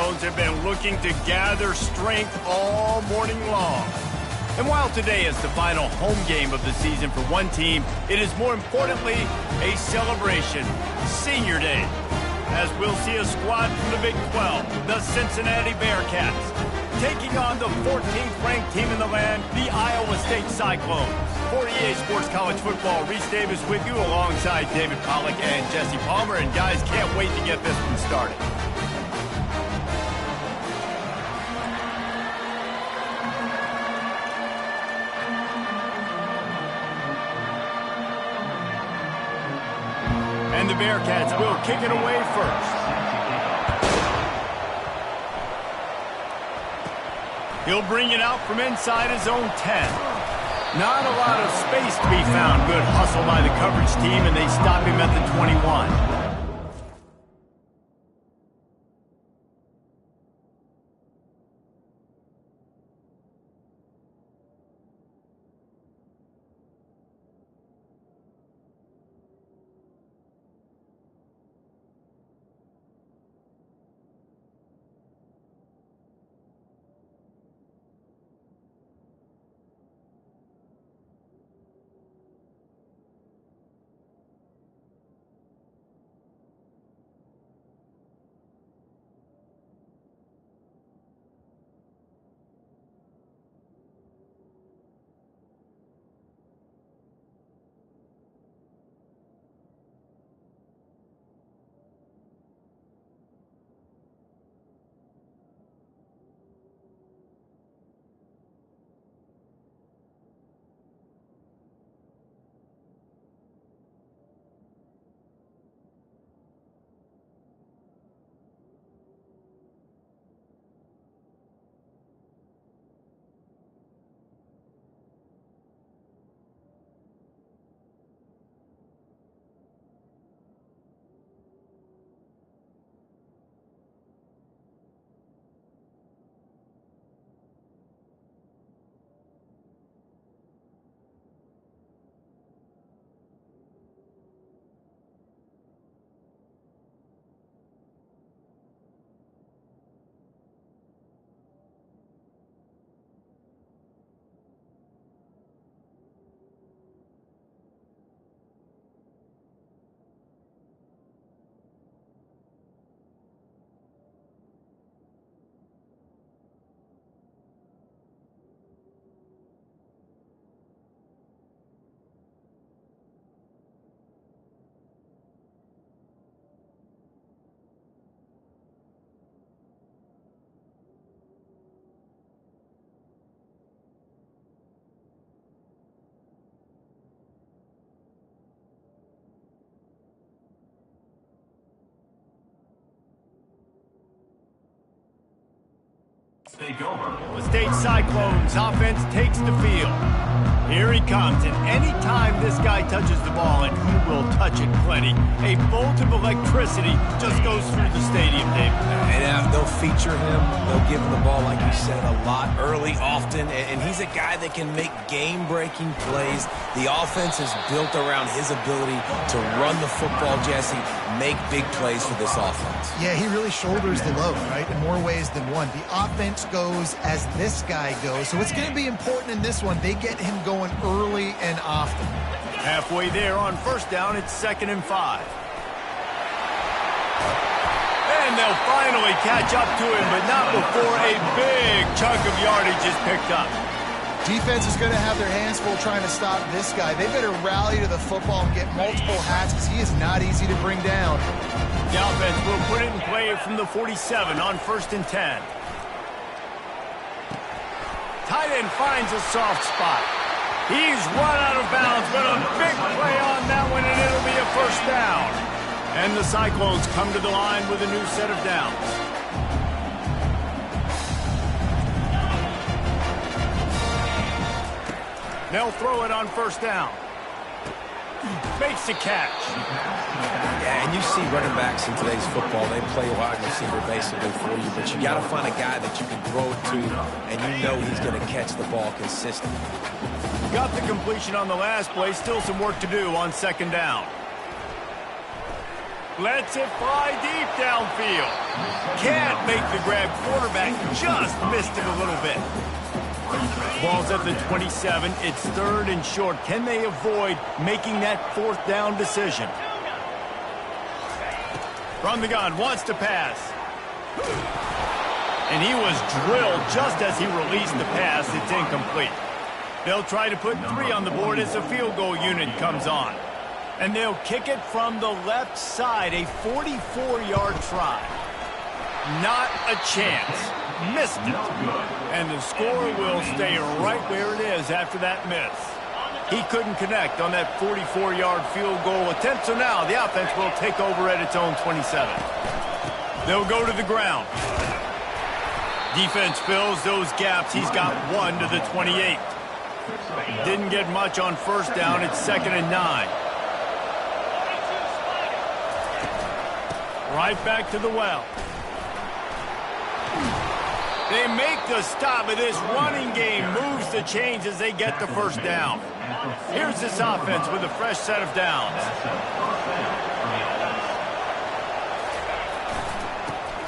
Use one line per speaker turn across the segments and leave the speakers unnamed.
Cyclones have been looking to gather strength all morning long. And while today is the final home game of the season for one team, it is more importantly a celebration, Senior Day, as we'll see a squad from the Big 12, the Cincinnati Bearcats, taking on the 14th ranked team in the land, the Iowa State Cyclones. For EA Sports College Football, Reese Davis with you alongside David Pollack and Jesse Palmer. And guys, can't wait to get this one started. And the Bearcats will kick it away first. He'll bring it out from inside his own 10. Not a lot of space to be found. Good hustle by the coverage team, and they stop him at the 21. The State Cyclones offense takes the field. Here he comes, and anytime this guy touches the ball, and he will touch it plenty, a bolt of electricity just goes through the stadium, Dave.
And they'll feature him. They'll give him the ball, like you said, a lot, early, often, and he's a guy that can make game-breaking plays. The offense is built around his ability to run the football, Jesse, make big plays for this offense.
Yeah, he really shoulders the load, right, in more ways than one. The offense goes as this guy goes, so it's going to be important in this one. They get him going early and often.
Halfway there on first down, it's 2nd and 5. And they'll finally catch up to him, but not before a big chunk of yardage is picked up.
Defense is going to have their hands full trying to stop this guy. They better rally to the football and get multiple hats because he is not easy to bring down.
The offense will put it in play from the 47 on 1st and 10. Tight end finds a soft spot. He's run out of bounds, but a big play on that one, and it'll be a first down. And the Cyclones come to the line with a new set of downs. They'll throw it on first down. Makes the catch.
Yeah, and you see running backs in today's football, they play wide receiver basically for you, but you got to find a guy that you can throw it to, and you know he's going to catch the ball consistently.
Got the completion on the last play, still some work to do on 2nd down. Lets it fly deep downfield. Can't make the grab. Quarterback just missed it a little bit. Ball's at the 27. It's 3rd and short. Can they avoid making that 4th down decision? From the gun, wants to pass. And he was drilled just as he released the pass. It's incomplete. They'll try to put 3 on the board as the field goal unit comes on. And they'll kick it from the left side, a 44-yard try. Not a chance. Missed it. And the score will stay right where it is after that miss. He couldn't connect on that 44-yard field goal attempt, so now the offense will take over at its own 27. They'll go to the ground. Defense fills those gaps. He's got 1 to the 28. Didn't get much on 1st down. It's 2nd and 9. Right back to the well. They make the stop, but this running game moves the chains as they get the 1st down. Here's this offense with a fresh set of downs.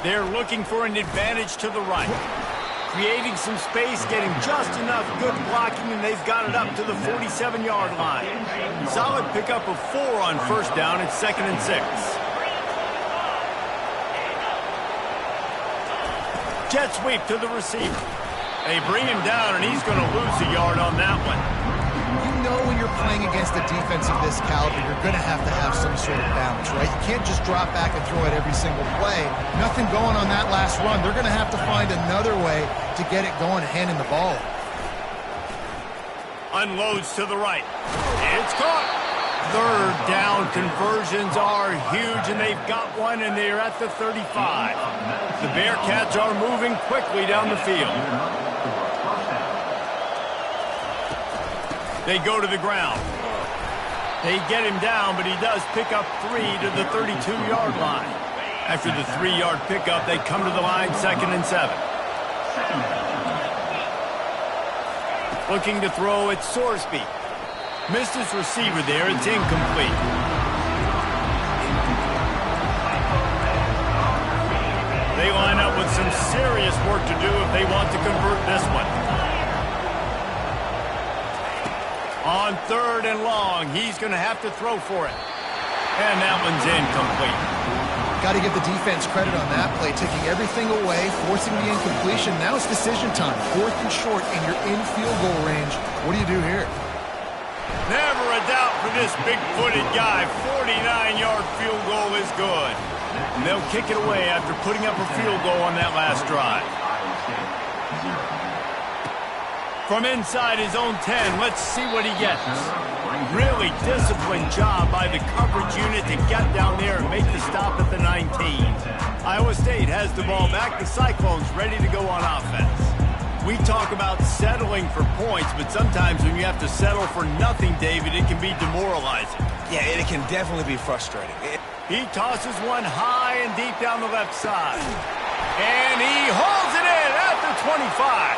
They're looking for an advantage to the right. Creating some space, getting just enough good blocking, and they've got it up to the 47-yard line. Solid pickup of 4 on 1st down. It's 2nd and 6. Jet sweep to the receiver. They bring him down, and he's going to lose a yard on that one.
You know when you're playing against a defense of this caliber, you're going to have some sort of balance, right? You can't just drop back and throw it every single play. Nothing going on that last run. They're going to have to find another way to get it going, handing the ball.
Unloads to the right. It's caught. 3rd down conversions are huge, and they've got one, and they're at the 35. The Bearcats are moving quickly down the field. They go to the ground. They get him down, but he does pick up 3 to the 32-yard line. After the 3-yard pickup, they come to the line, 2nd and 7. Looking to throw, it's Sorsby. Missed his receiver there. It's incomplete. They line up with some serious work to do if they want to convert this one. On 3rd and long, he's going to have to throw for it. And that one's incomplete.
Got to give the defense credit on that play, taking everything away, forcing the incompletion. Now it's decision time. 4th and short, and you're in field goal range. What do you do here?
Never a doubt for this big-footed guy. 49-yard field goal is good. And they'll kick it away after putting up a field goal on that last drive. From inside his own 10, let's see what he gets. Really disciplined job by the coverage unit to get down there and make the stop at the 19. Iowa State has the ball back. The Cyclones ready to go on offense. We talk about settling for points, but sometimes when you have to settle for nothing, David, it can be demoralizing.
Yeah, it can definitely be frustrating.
He tosses one high and deep down the left side. And he holds it in at the 25.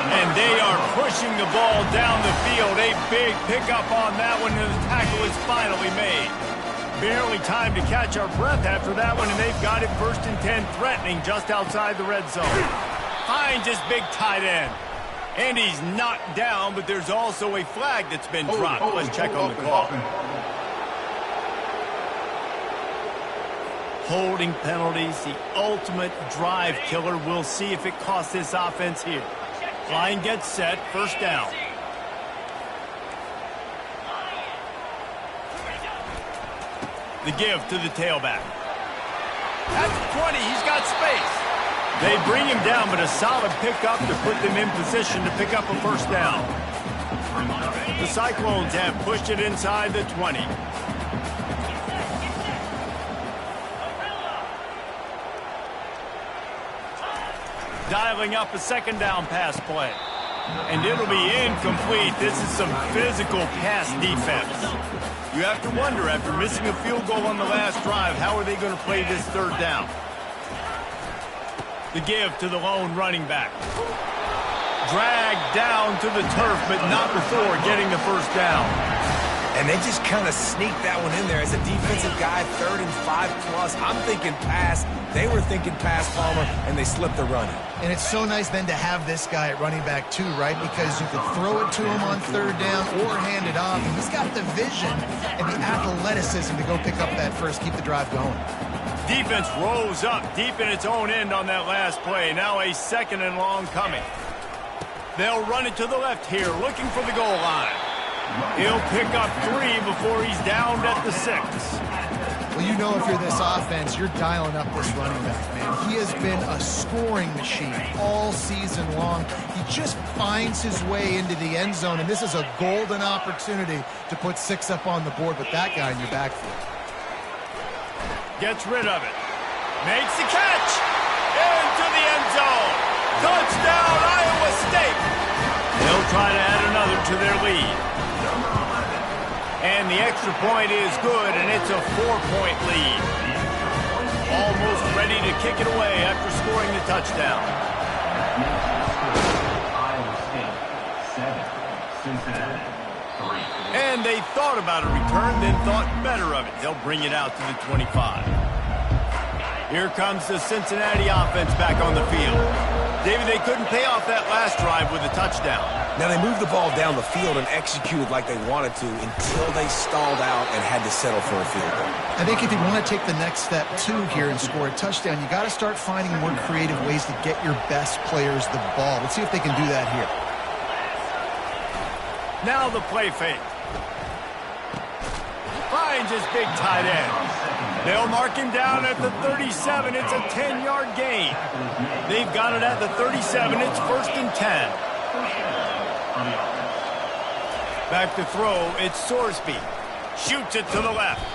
And they are pushing the ball down the field. A big pickup on that one, and the tackle is finally made. Barely time to catch our breath after that one, and they've got it 1st and 10, threatening just outside the red zone. Finds his big tight end. And he's knocked down, but there's also a flag that's been dropped. Let's check on the call. Holding penalties, the ultimate drive killer. We'll see if it costs this offense here. Line gets set, 1st down. The give to the tailback. At the 20, he's got space. They bring him down, but a solid pickup to put them in position to pick up a 1st down. The Cyclones have pushed it inside the 20. Dialing up a 2nd down pass play. And it'll be incomplete. This is some physical pass defense. You have to wonder, after missing a field goal on the last drive, how are they going to play this 3rd down? The give to the lone running back. Dragged down to the turf, but not before getting the 1st down.
And they just kind of sneaked that one in there. As a defensive guy, 3rd and 5+. I'm thinking pass. They were thinking pass, Palmer, and they slipped the running.
And it's so nice then to have this guy at running back too, right? Because you could throw it to him on 3rd down or hand it off. And he's got the vision and the athleticism to go pick up that first, keep the drive going.
Defense rolls up deep in its own end on that last play. Now a 2nd and long coming. They'll run it to the left here, looking for the goal line. He'll pick up 3 before he's downed at the 6.
Well, you know if you're this offense, you're dialing up this running back, man. He has been a scoring machine all season long. He just finds his way into the end zone, and this is a golden opportunity to put 6 up on the board with that guy in your backfield.
Gets rid of it. Makes the catch. Into the end zone. Touchdown, Iowa State. They'll try to add another to their lead. And the extra point is good, and it's a 4-point lead. Almost ready to kick it away after scoring the touchdown.
Iowa State, 7. Cincinnati, 3.
And they thought about a return, then thought better of it. They'll bring it out to the 25. Here comes the Cincinnati offense back on the field. David, they couldn't pay off that last drive with a touchdown.
Now, they moved the ball down the field and executed like they wanted to until they stalled out and had to settle for a field goal.
I think if you want to take the next step, too, here and score a touchdown, you got to start finding more creative ways to get your best players the ball. Let's see if they can do that here.
Now the play fake. Finds his big tight end. They'll mark him down at the 37. It's a 10-yard gain. They've got it at the 37. It's 1st and 10. Back to throw. It's Sorsby. Shoots it to the left.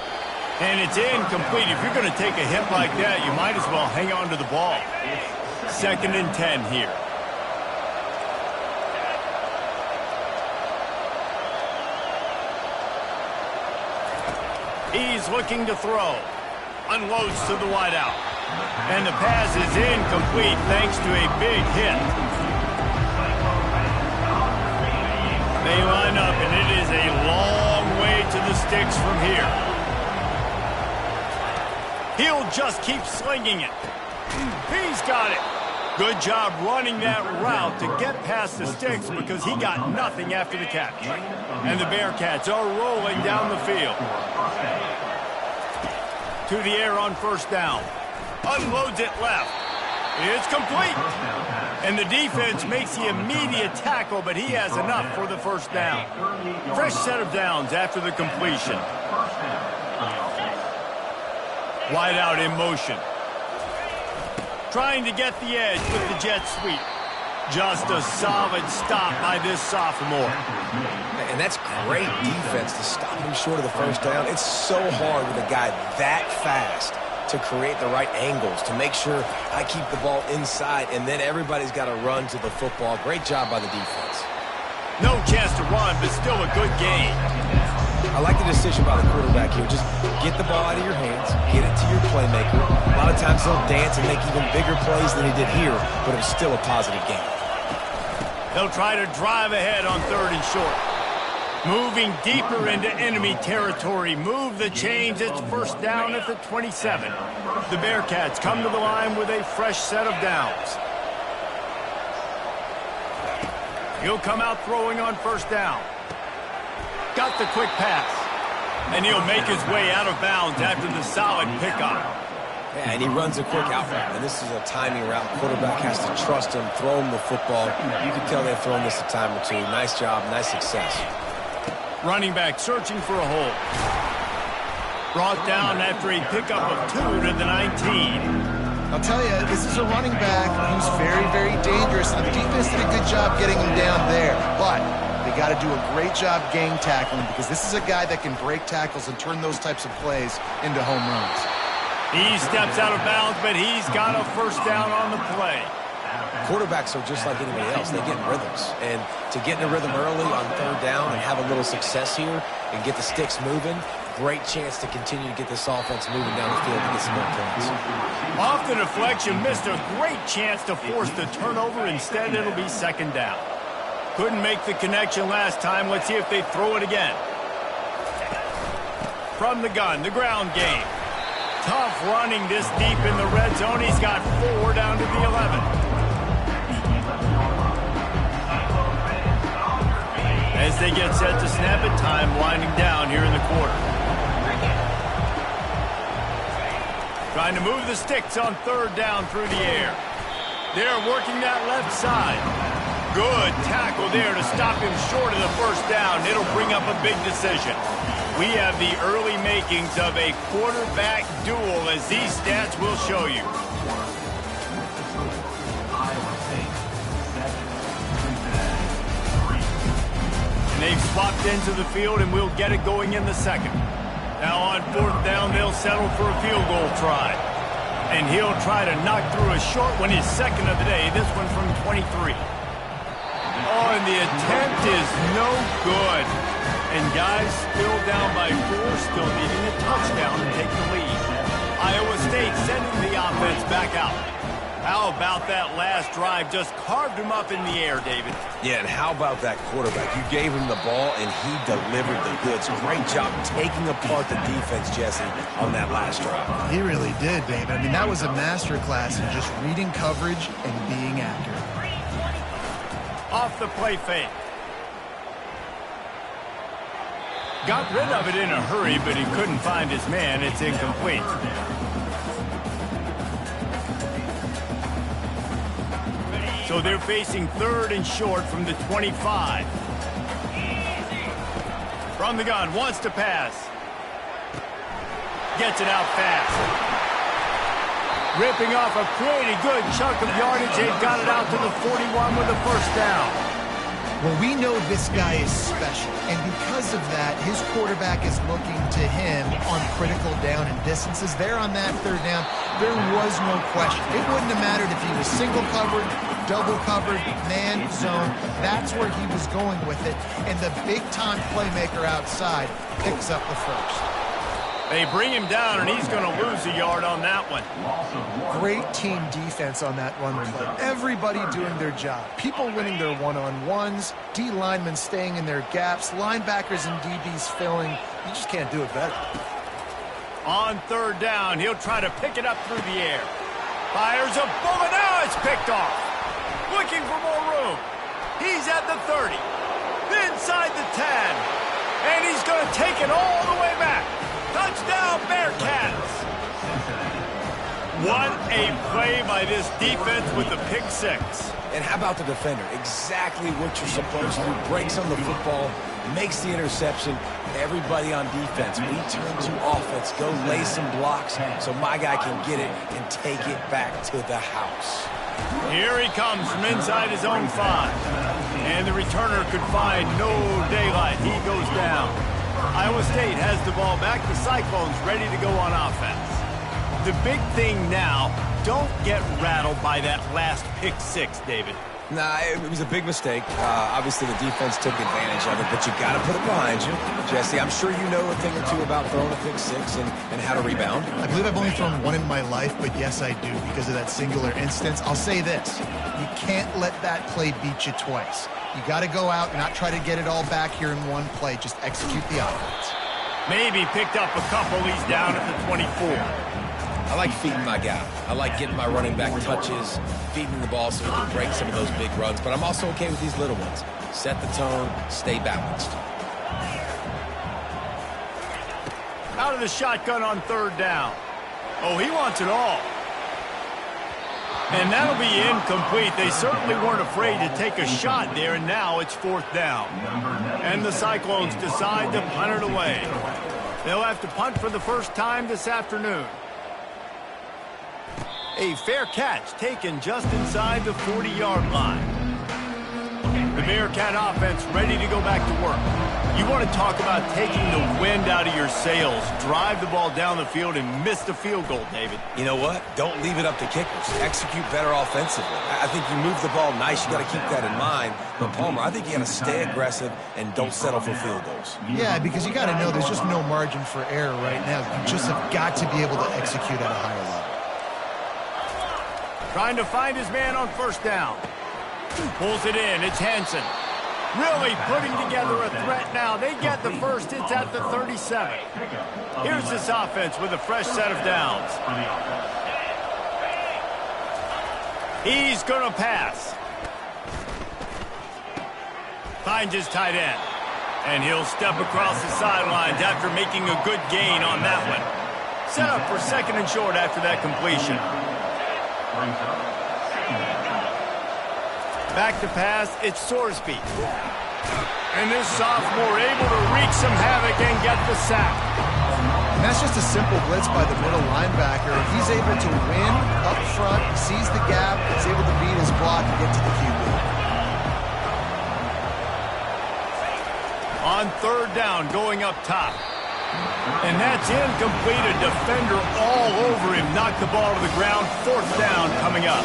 And it's incomplete. If you're going to take a hit like that, you might as well hang on to the ball. 2nd and 10 here. He's looking to throw. Unloads to the wideout. And the pass is incomplete thanks to a big hit. They line up, and it is a long way to the sticks from here. He'll just keep slinging it. He's got it. Good job running that route to get past the sticks because he got nothing after the catch. And the Bearcats are rolling down the field. To the air on 1st down. Unloads it left. It's complete. And the defense makes the immediate tackle, but he has enough for the 1st down. Fresh set of downs after the completion. Wide out in motion. Trying to get the edge with the jet sweep. Just a solid stop by this sophomore.
And that's great defense to stop him short of the 1st down. It's so hard with a guy that fast to create the right angles, to make sure I keep the ball inside, and then everybody's got to run to the football. Great job by the defense.
No chance to run, but still a good game.
I like the decision by the quarterback here. Just get the ball out of your hands, get it to your playmaker. A lot of times he'll dance and make even bigger plays than he did here, but it was still a positive game.
They'll try to drive ahead on 3rd and short. Moving deeper into enemy territory. Move the chains. It's 1st down at the 27. The Bearcats come to the line with a fresh set of downs. He'll come out throwing on 1st down. Got the quick pass. And he'll make his way out of bounds after the solid pickup.
Yeah, and he runs a quick out route, and this is a timing route. Quarterback has to trust him, throw him the football. You can tell they've thrown this a time or two. Nice job, nice success.
Running back searching for a hole. Brought down after a pickup of 2 to the 19.
I'll tell you, this is a running back who's very, very dangerous, and the defense did a good job getting him down there. But they got to do a great job gang tackling because this is a guy that can break tackles and turn those types of plays into home runs.
He steps out of bounds, but he's got a 1st down on the play.
Quarterbacks are just like anybody else. They get in rhythms. And to get in a rhythm early on 3rd down and have a little success here and get the sticks moving, great chance to continue to get this offense moving down the field and get some more points.
Off the deflection, missed a great chance to force the turnover. Instead, it'll be 2nd down. Couldn't make the connection last time. Let's see if they throw it again. From the gun, the ground game. Tough running this deep in the red zone. He's got 4 down to the 11. As they get set to snap it, time winding down here in the quarter. Trying to move the sticks on 3rd down through the air. They're working that left side. Good tackle there to stop him short of the 1st down. It'll bring up a big decision. We have the early makings of a quarterback duel, as these stats will show you. And they've swapped into the field, and we'll get it going in the 2nd. Now on 4th down, they'll settle for a field goal try. And he'll try to knock through a short one, his 2nd of the day, this one from 23. Oh, and the attempt is no good. And guys, still down by 4, still needing a touchdown to take the lead. Iowa State sending the offense back out. How about that last drive? Just carved him up in the air, David.
Yeah, and how about that quarterback? You gave him the ball, and he delivered the goods. Great job taking apart the defense, Jesse, on that last drive.
He really did, David. I mean, that was a masterclass in just reading coverage and being accurate.
Off the play fake. Got rid of it in a hurry, but he couldn't find his man. It's incomplete. So they're facing 3rd and short from the 25. From the gun, wants to pass. Gets it out fast. Ripping off a pretty good chunk of yardage. They've got it out to the 41 with a 1st down.
Well, we know this guy is special, and because of that, his quarterback is looking to him on critical down and distances. There on that 3rd down, there was no question. It wouldn't have mattered if he was single covered, double covered, man, zone. That's where he was going with it, and the big-time playmaker outside picks up the 1st.
They bring him down, and he's going to lose a yard on that one.
Great team defense on that run play. Everybody doing their job. People winning their one-on-ones, D linemen staying in their gaps, linebackers and DBs filling. You just can't do it better.
On 3rd down, he'll try to pick it up through the air. Fires a bullet. Now it's picked off. Looking for more room. He's at the 30. Inside the 10. And he's going to take it all the way back. Touchdown, Bearcats! What a play by this defense with the pick 6.
And how about the defender? Exactly what you're supposed to do. Breaks on the football, makes the interception. Everybody on defense, we turn to offense. Go lay some blocks so my guy can get it and take it back to the house.
Here he comes from inside his own 5. And the returner could find no daylight. He goes down. Iowa State has the ball back. The Cyclones ready to go on offense. The big thing now, don't get rattled by that last pick 6, David.
Nah, it was a big mistake. Obviously, the defense took advantage of it, but you got to put it behind you. Jesse, I'm sure you know a thing or two about throwing a pick 6 and how to rebound.
I believe I've only thrown one in my life, but yes, I do because of that singular instance. I'll say this. You can't let that play beat you twice. You got to go out and not try to get it all back here in one play. Just execute the offense.
Maybe picked up a couple. He's down at the 24.
I like feeding my guy. I like getting my running back touches, feeding the ball so we can break some of those big runs. But I'm also okay with these little ones. Set the tone, stay balanced.
Out of the shotgun on 3rd down. Oh, he wants it all. And that'll be incomplete. They certainly weren't afraid to take a shot there, and now it's 4th down. And the Cyclones decide to punt it away. They'll have to punt for the first time this afternoon. A fair catch taken just inside the 40-yard line. The Bearcat offense ready to go back to work. You want to talk about taking the wind out of your sails. Drive the ball down the field and miss the field goal, David.
You know what? Don't leave it up to kickers. Execute better offensively. I think you move the ball nice. You got to keep that in mind. But, Palmer, I think you got to stay aggressive and don't settle for field goals.
Yeah, because you got to know there's just no margin for error right now. You just have got to be able to execute at a higher level.
Trying to find his man on 1st down. Pulls it in. It's Henson. Really putting together a threat now. They get the first. It's at the 37. Here's this offense with a fresh set of downs. He's going to pass. Finds his tight end. And he'll step across the sidelines after making a good gain on that one. Set up for second and short after that completion. Back to pass, it's Sorsby. And this sophomore able to wreak some havoc and get the sack.
And that's just a simple blitz by the middle linebacker. He's able to win up front, sees the gap, is able to beat his block and get to the QB.
On third down, going up top. And that's incomplete. A defender all over him. Knocked the ball to the ground. Fourth down coming up.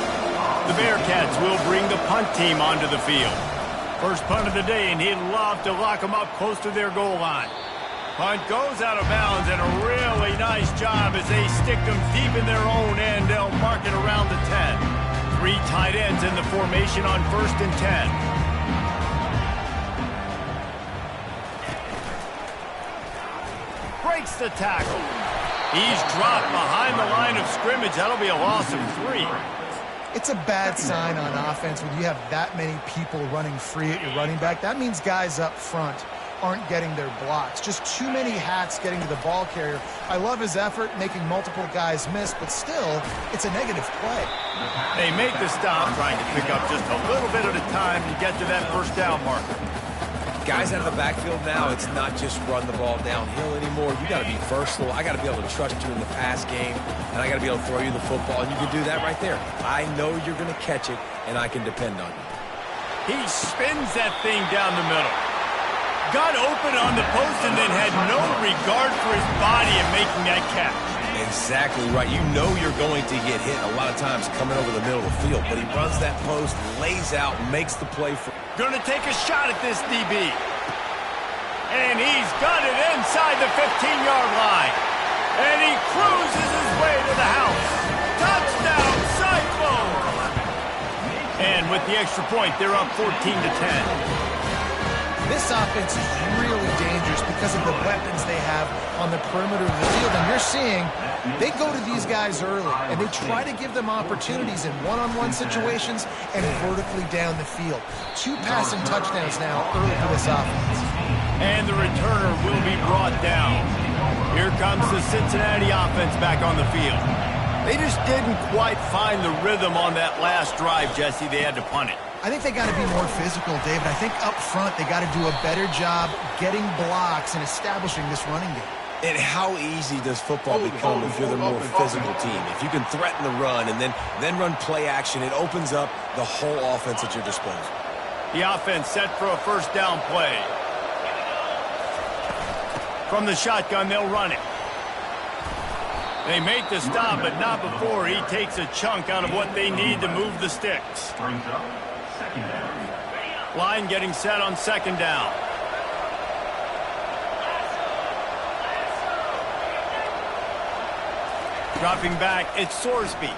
The Bearcats will bring the punt team onto the field. First punt of the day, and he'd love to lock them up close to their goal line. Punt goes out of bounds, and a really nice job as they stick them deep in their own end. They'll mark it around the 10. 3 tight ends in the formation on 1st and 10. Breaks the tackle. He's dropped behind the line of scrimmage. That'll be a loss of 3.
It's a bad sign on offense when you have that many people running free at your running back. That means guys up front aren't getting their blocks. Just too many hats getting to the ball carrier. I love his effort, making multiple guys miss, but still, it's a negative play.
They make the stop, trying to pick up just a little bit at a time to get to that first down marker.
Guys out of the backfield now, it's not just run the ball downhill anymore. You got to be versatile. I got to be able to trust you in the pass game, and I got to be able to throw you the football, and you can do that right there. I know you're going to catch it, and I can depend on you.
He spins that thing down the middle. Got open on the post and then had no regard for his body in making that catch.
Exactly right. You know you're going to get hit a lot of times coming over the middle of the field, but he runs that post, lays out, makes the play for...
Going to take a shot at this DB. And he's got it inside the 15-yard line. And he cruises his way to the house. Touchdown, Cyclones! And with the extra point, they're up 14-10.
This offense is really dangerous because of the weapons they have on the perimeter of the field. And you're seeing they go to these guys early, and they try to give them opportunities in one-on-one situations and vertically down the field. 2 passing touchdowns now early for this offense.
And the returner will be brought down. Here comes the Cincinnati offense back on the field. They just didn't quite find the rhythm on that last drive, Jesse. They had to punt it.
I think they got to be more physical, David. I think up front they got to do a better job getting blocks and establishing this running game.
And how easy does football become if you're the more physical team? If you can threaten the run and then run play action, it opens up the whole offense at your disposal.
The offense set for a first down play. From the shotgun, they'll run it. They make the stop, but not before he takes a chunk out of what they need to move the sticks. Line getting set on second down. Dropping back, it's Sorsby.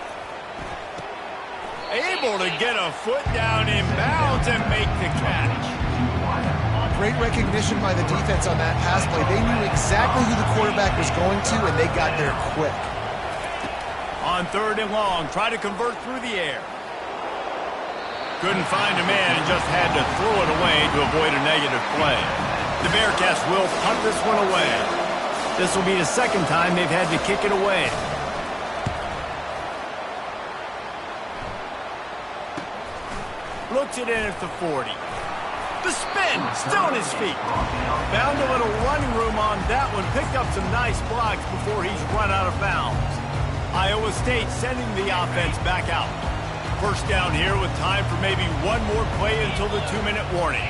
Able to get a foot down in bounds and make the catch.
Great recognition by the defense on that pass play. They knew exactly who the quarterback was going to, and they got there quick.
On third and long, try to convert through the air. Couldn't find a man and just had to throw it away to avoid a negative play. The Bearcats will punt this one away. This will be the second time they've had to kick it away. Looks it in at the 40. The spin, still on his feet. Found a little running room on that one. Picked up some nice blocks before he's run out of bounds. Iowa State sending the offense back out. First down here with time for maybe one more play until the 2-minute warning.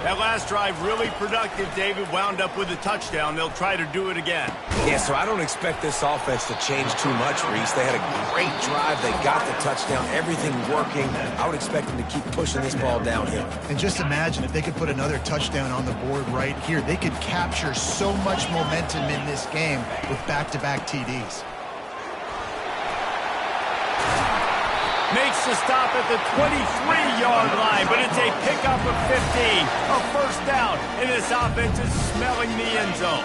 That last drive really productive. David wound up with a touchdown. They'll try to do it again.
Yeah, so I don't expect this offense to change too much, Reese. They had a great drive. They got the touchdown. Everything working. I would expect them to keep pushing this ball downhill.
And just imagine if they could put another touchdown on the board right here. They could capture so much momentum in this game with back-to-back TDs.
Makes the stop at the 23-yard line, but it's a pickup of 15. A first down, and this offense is smelling the end zone.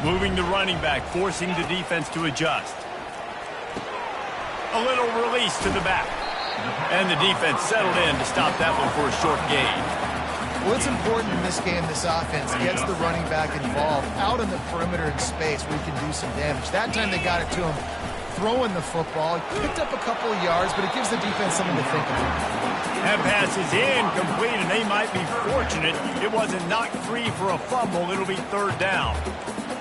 Moving the running back, forcing the defense to adjust. A little release to the back. And the defense settled in to stop that one for a short gain.
Well, it's important in this game, this offense gets the running back involved out on the perimeter in space where he can do some damage. That time they got it to him throwing the football. He picked up a couple of yards, but it gives the defense something to think about.
That pass is incomplete, and they might be fortunate it wasn't knocked free for a fumble. It'll be third down.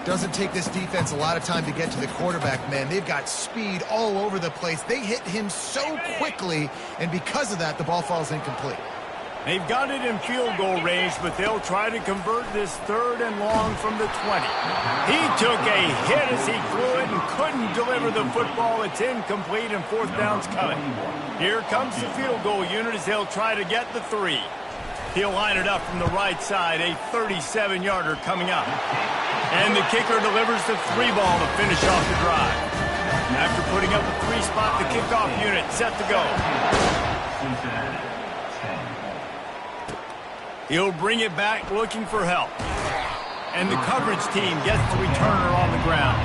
Doesn't take this defense a lot of time to get to the quarterback, man. They've got speed all over the place. They hit him so quickly, and because of that, the ball falls incomplete.
They've got it in field goal range, but they'll try to convert this third and long from the 20. He took a hit as he threw it and couldn't deliver the football. It's incomplete, and fourth down's coming. Here comes the field goal unit as they'll try to get the 3. He'll line it up from the right side, a 37-yarder coming up. And the kicker delivers the 3 ball to finish off the drive. After putting up a 3 spot, the kickoff unit set to go. He'll bring it back looking for help. And the coverage team gets the returner on the ground.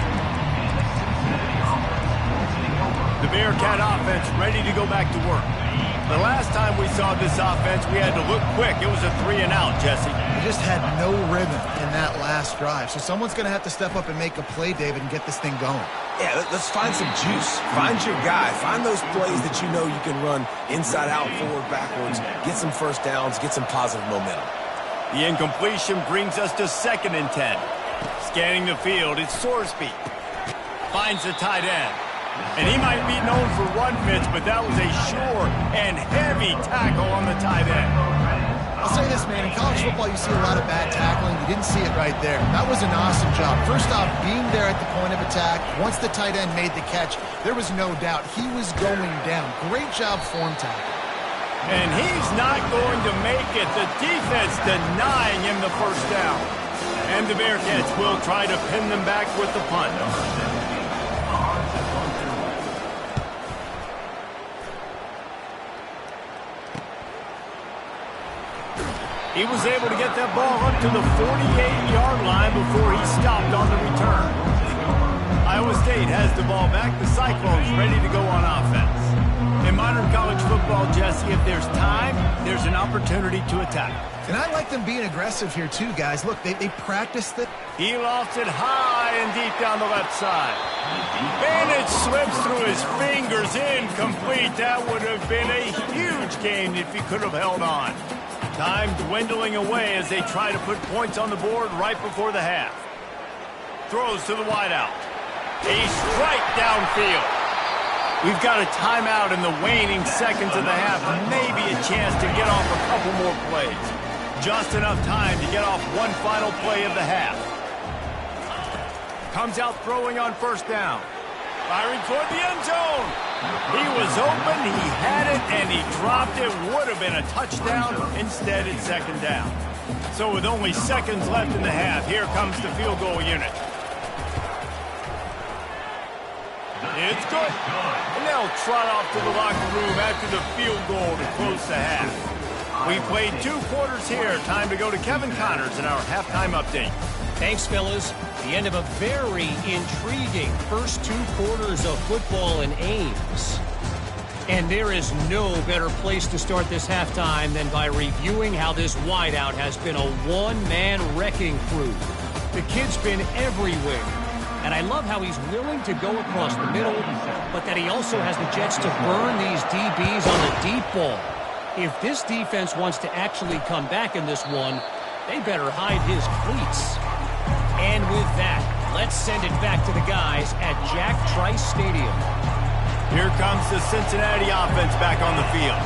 The Bearcat offense ready to go back to work. The last time we saw this offense, we had to look quick. It was a 3-and-out, Jesse.
They just had no rhythm in that last drive. So someone's going to have to step up and make a play, David, and get this thing going.
Yeah, let's find some juice. Find your guy. Find those plays that you know you can run inside out, forward, backwards. Get some first downs. Get some positive momentum.
The incompletion brings us to 2nd and 10. Scanning the field, it's Sorsby. Finds the tight end. And he might be known for run fits, but that was a sure and heavy tackle on the tight end.
I'll say this, man. In college football, you see a lot of bad tackling. You didn't see it right there. That was an awesome job. First off, being there at the point of attack. Once the tight end made the catch, there was no doubt he was going down. Great job form tackle.
And he's not going to make it. The defense denying him the first down. And the Bearcats will try to pin them back with the punt. He was able to get that ball up to the 48-yard line before he stopped on the return. Iowa State has the ball back. The Cyclones ready to go on offense. In modern college football, Jesse, if there's time, there's an opportunity to attack.
And I like them being aggressive here too, guys. Look, they practiced it.
He lofts it high and deep down the left side. And it slips through his fingers, incomplete. That would have been a huge gain if he could have held on. Time dwindling away as they try to put points on the board right before the half. Throws to the wideout. A strike downfield. We've got a timeout in the waning seconds of the half. Maybe a chance to get off a couple more plays. Just enough time to get off one final play of the half. Comes out throwing on first down. Firing toward the end zone. He was open, he had it, and he dropped it. Would have been a touchdown. Instead, it's second down. So with only seconds left in the half, here comes the field goal unit. It's good. And they'll trot off to the locker room after the field goal to close the half. We played 2 quarters here. Time to go to Kevin Connors in our halftime update.
Thanks, fellas. The end of a very intriguing first 2 quarters of football in Ames. And there is no better place to start this halftime than by reviewing how this wideout has been a one-man wrecking crew. The kid's been everywhere. And I love how he's willing to go across the middle, but that he also has the jets to burn these DBs on the deep ball. If this defense wants to actually come back in this one, they better hide his cleats. And with that, let's send it back to the guys at Jack Trice Stadium.
Here comes the Cincinnati offense back on the field.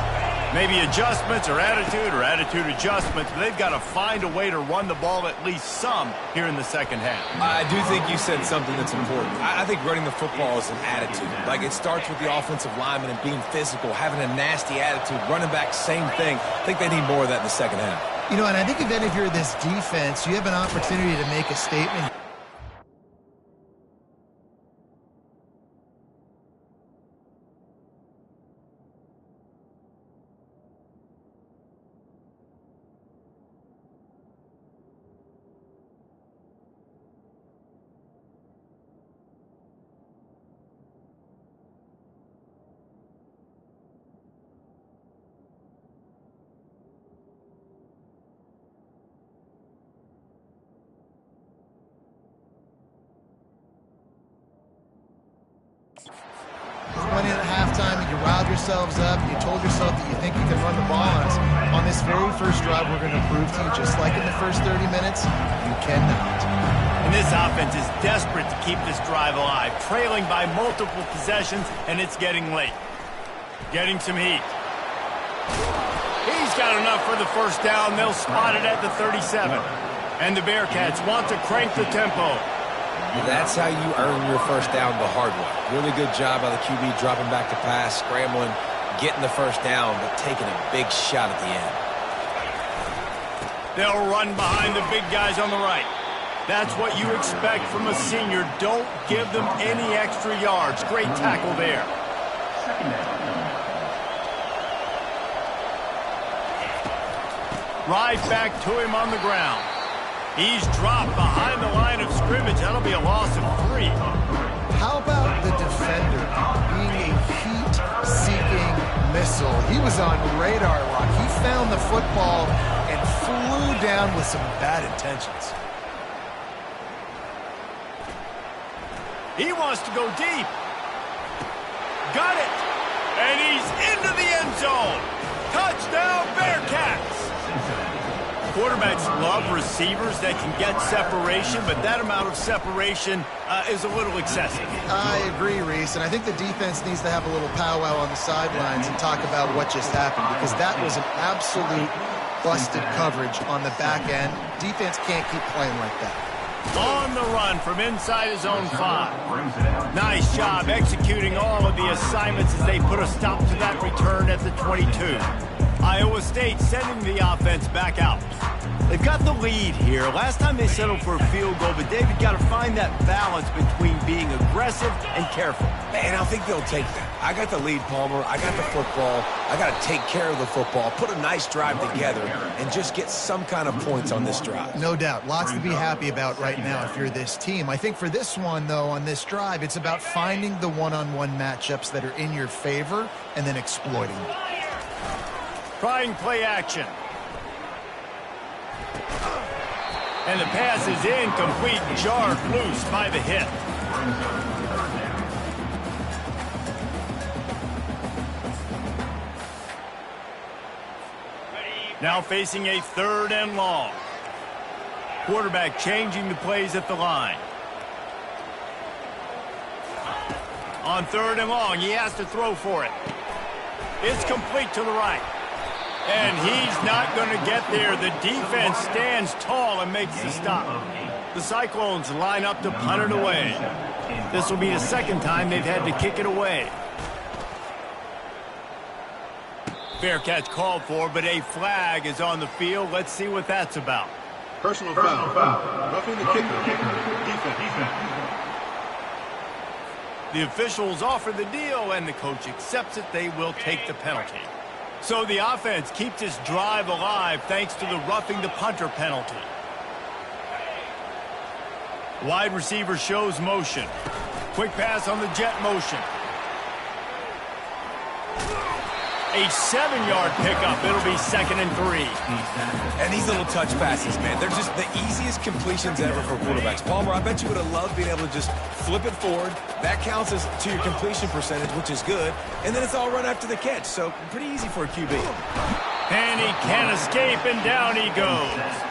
Maybe adjustments or attitude adjustments, but they've got to find a way to run the ball at least some here in the second half.
I do think you said something that's important. I think running the football is an attitude. Like, it starts with the offensive lineman and being physical, having a nasty attitude. Running back, same thing. I think they need more of that in the second half.
You know, and I think even if you're this defense, you have an opportunity to make a statement. You went in at halftime and you riled yourselves up. You told yourself that you think you can run the ball on us. On this very first drive, we're going to prove to you, just like in the first 30 minutes, you cannot.
And this offense is desperate to keep this drive alive, trailing by multiple possessions, and it's getting late. Getting some heat. He's got enough for the first down. They'll spot it at the 37. And the Bearcats want to crank the tempo.
That's how you earn your first down the hard way. Really good job by the QB dropping back to pass, scrambling, getting the first down, but taking a big shot at the end.
They'll run behind the big guys on the right. That's what you expect from a senior. Don't give them any extra yards. Great tackle there. Right back to him on the ground. He's dropped behind the line of scrimmage. That'll be a loss of 3.
How about the defender being a heat-seeking missile? He was on radar lock. He found the football and flew down with some bad intentions.
He wants to go deep. Got it. And he's into the end zone. Touchdown, Bearcats. Quarterbacks love receivers that can get separation, but that amount of separation is a little excessive.
I agree, Reese, and I think the defense needs to have a little powwow on the sidelines and talk about what just happened, because that was an absolute busted coverage on the back end. Defense can't keep playing like that.
On the run from inside his own 5. Nice job executing all of the assignments as they put a stop to that return at the 22. Iowa State sending the offense back out. They've got the lead here. Last time they settled for a field goal, but David got to find that balance between being aggressive and careful.
And I think they'll take that. I got the lead, Palmer. I got the football. I got to take care of the football, put a nice drive together, and just get some kind of points on this drive.
No doubt. Lots to be happy about right now if you're this team. I think for this one, though, on this drive, it's about finding the one-on-one matchups that are in your favor and then exploiting them.
Trying play action. And the pass is incomplete, jarred loose by the hit. Now facing a 3rd and long. Quarterback changing the plays at the line. On 3rd and long, he has to throw for it. It's complete to the right. And he's not going to get there. The defense stands tall and makes the stop. The Cyclones line up to punt it away. This will be the second time they've had to kick it away. Fair catch called for, but a flag is on the field. Let's see what that's about.
Personal foul. Roughing the kicker. Defense.
The officials offer the deal, and the coach accepts it. They will take the penalty. So the offense keeps this drive alive thanks to the roughing the punter penalty. Wide receiver shows motion. Quick pass on the jet motion. A 7-yard pickup. It'll be 2nd and 3.
And these little touch passes, man, they're just the easiest completions ever for quarterbacks. Palmer, I bet you would have loved being able to just flip it forward. That counts as to your completion percentage, which is good. And then it's all run after the catch, so pretty easy for a QB.
And he can't escape, and down he goes.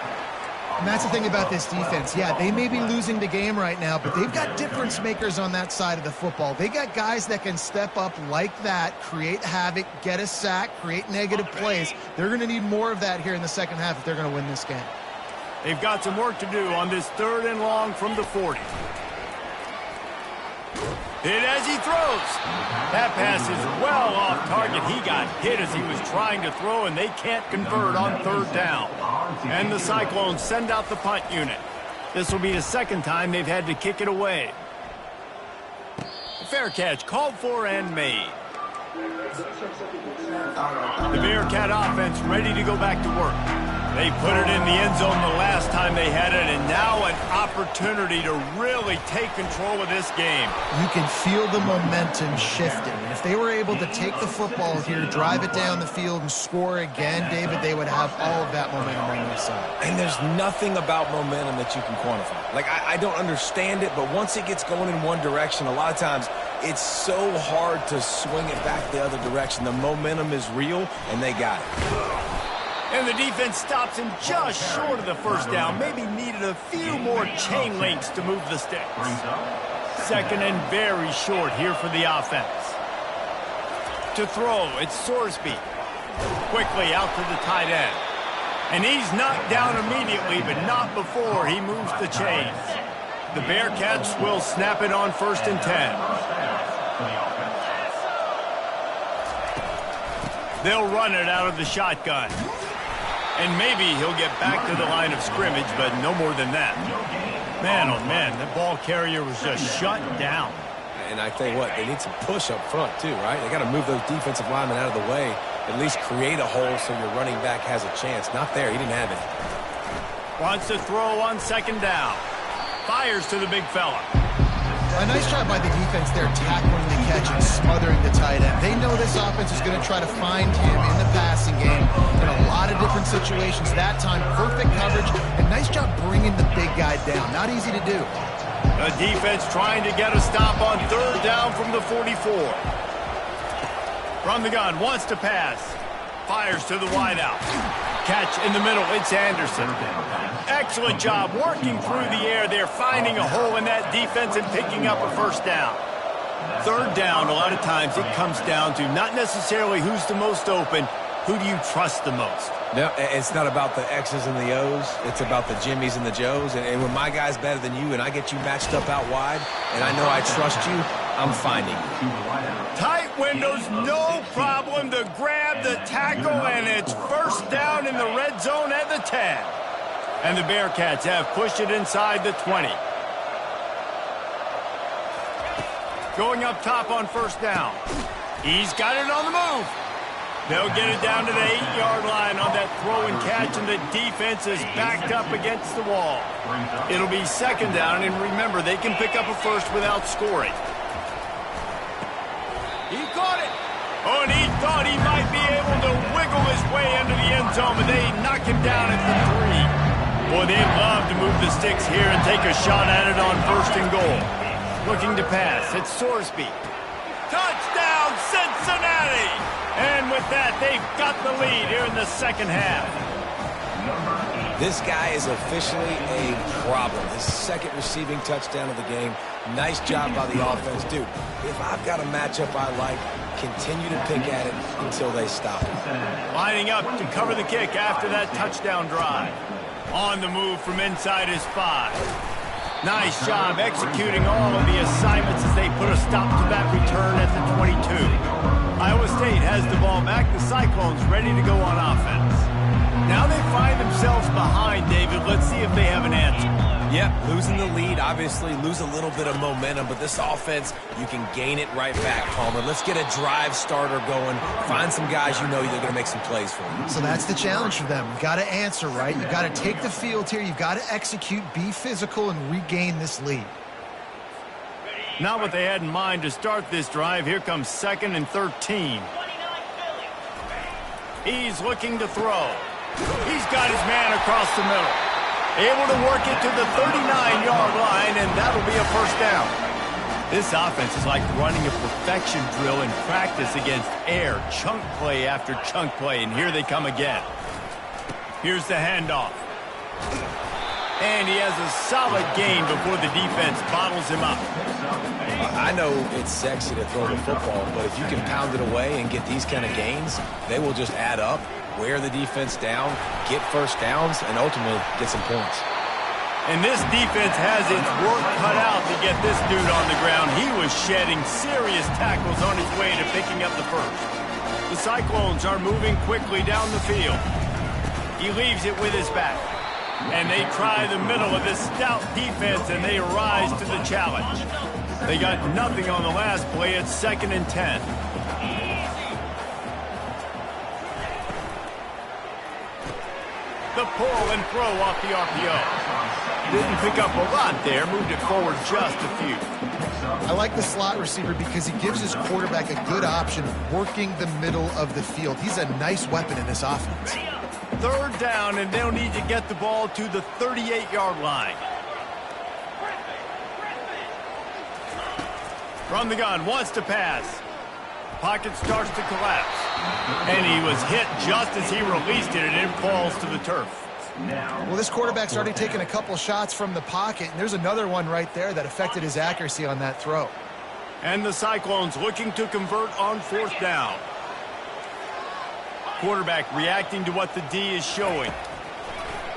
And that's the thing about this defense. Yeah, they may be losing the game right now, but they've got difference makers on that side of the football. They got guys that can step up like that, create havoc, get a sack, create negative plays. They're going to need more of that here in the second half if they're going to win this game.
They've got some work to do on this 3rd and long from the 40. Hit as he throws. That pass is well off target. He got hit as he was trying to throw, and they can't convert on 3rd down. And the Cyclones send out the punt unit. This will be the second time they've had to kick it away. Fair catch called for and made. The Bearcat offense ready to go back to work. They put it in the end zone the last time they had it, and now an opportunity to really take control of this game.
You can feel the momentum shifting. And if they were able to take the football here, drive it down the field, and score again, David, they would have all of that momentum on their side.
And there's nothing about momentum that you can quantify. Like, I don't understand it, but once it gets going in one direction, a lot of times it's so hard to swing it back the other direction. The momentum is real, and they got it.
And the defense stops him just short of the first down. Maybe needed a few more chain links to move the sticks. Second and very short here for the offense. To throw, it's Sorsby. Quickly out to the tight end. And he's knocked down immediately, but not before he moves the chains. The Bearcats will snap it on 1st and 10. They'll run it out of the shotgun. And maybe he'll get back to the line of scrimmage, but no more than that. Man, oh man, that ball carrier was just shut down.
And I tell you what, they need some push up front too, right? They got to move those defensive linemen out of the way, at least create a hole so your running back has a chance. Not there, he didn't have it.
Wants to throw on 2nd down. Fires to the big fella.
A nice job by the defense there, tackling the catch and smothering the tight end. They know this offense is going to try to find him in the passing game in a lot of different situations. That time, perfect coverage, and nice job bringing the big guy down. Not easy to do.
The defense trying to get a stop on 3rd down from the 44. From the gun, wants to pass. Fires to the wideout. Catch in the middle, it's Anderson. Excellent job working through the air there, finding a hole in that defense and picking up a 1st down. 3rd down, a lot of times it comes down to not necessarily who's the most open, who do you trust the most?
No, it's not about the X's and the O's. It's about the Jimmies and the Joes. And when my guy's better than you and I get you matched up out wide and I know I trust you, I'm finding you.
Tight windows, no problem to grab the tackle, and it's 1st down in the red zone at the 10. And the Bearcats have pushed it inside the 20. Going up top on 1st down. He's got it on the move. They'll get it down to the 8-yard line on that throw and catch, and the defense is backed up against the wall. It'll be 2nd down, and remember, they can pick up a 1st without scoring. He caught it. Oh, and he thought he might be able to wiggle his way into the end zone, but they knock him down at the 3. Boy, they'd love to move the sticks here and take a shot at it on 1st and goal. Looking to pass, it's Sorsby. Touchdown, Cincinnati! And with that, they've got the lead here in the 2nd half.
This guy is officially a problem. His 2nd receiving touchdown of the game. Nice job by the offense. Dude, if I've got a matchup I like, continue to pick at it until they stop it.
Lining up to cover the kick after that touchdown drive. On the move from inside his 5. Nice job executing all of the assignments as they put a stop to that return at the 22. Iowa State has the ball back. The Cyclones ready to go on offense. Now they find themselves behind, David. Let's see if they have an answer.
Yep, losing the lead, obviously lose a little bit of momentum, but this offense, you can gain it right back, Palmer. Let's get a drive starter going. Find some guys you know they're going to make some plays for you.
So that's the challenge for them. You've got to answer, right? You've got to take the field here. You've got to execute, be physical, and regain this lead.
Not what they had in mind to start this drive. Here comes 2nd and 13. He's looking to throw. He's got his man across the middle. Able to work it to the 39-yard line, and that'll be a 1st down. This offense is like running a perfection drill in practice against air. Chunk play after chunk play, and here they come again. Here's the handoff. And he has a solid gain before the defense bottles him up.
I know it's sexy to throw the football, but if you can pound it away and get these kind of gains, they will just add up, wear the defense down, get 1st downs, and ultimately get some points.
And this defense has its work cut out to get this dude on the ground. He was shedding serious tackles on his way to picking up the 1st. The Cyclones are moving quickly down the field. He leaves it with his back. And they try the middle of this stout defense, and they rise to the challenge. They got nothing on the last play. It's 2nd and 10. The pull and throw off the RPO. Didn't pick up a lot there, moved it forward just a few.
I like the slot receiver because he gives his quarterback a good option working the middle of the field. He's a nice weapon in this offense.
Third down, and they'll need to get the ball to the 38-yard line. From the gun, wants to pass. Pocket starts to collapse. And he was hit just as he released it, and it falls to the turf.
Well, this quarterback's already taken a couple shots from the pocket, and there's another one right there that affected his accuracy on that throw.
And the Cyclones looking to convert on fourth down. Quarterback reacting to what the D is showing.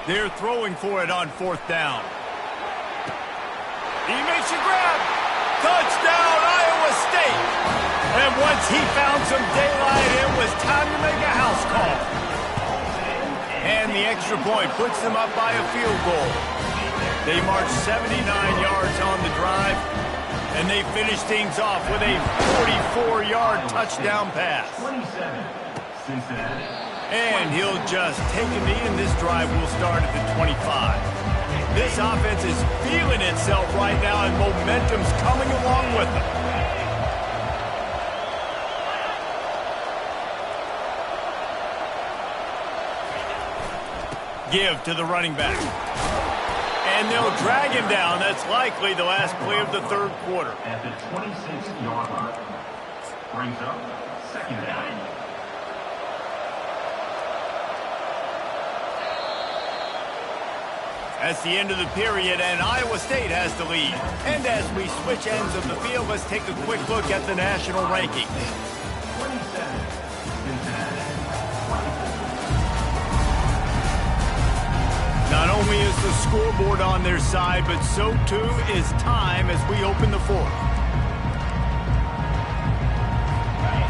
They're throwing for it on fourth down. He makes a grab. Touchdown, Iowa State. And once he found some daylight, it was time to make a house call. And the extra point puts them up by a field goal. They march 79 yards on the drive, and they finish things off with a 44-yard touchdown pass. And he'll just take a knee, and this drive will start at the 25. This offense is feeling itself right now, and momentum's coming along with them. Give to the running back. And they'll drag him down. That's likely the last play of the third quarter.
At the 26-yard line. Brings up second down.
That's the end of the period, and Iowa State has the lead. And as we switch ends of the field, let's take a quick look at the national rankings.
27, Cincinnati.
Not only is the scoreboard on their side, but so too is time as we open the fourth.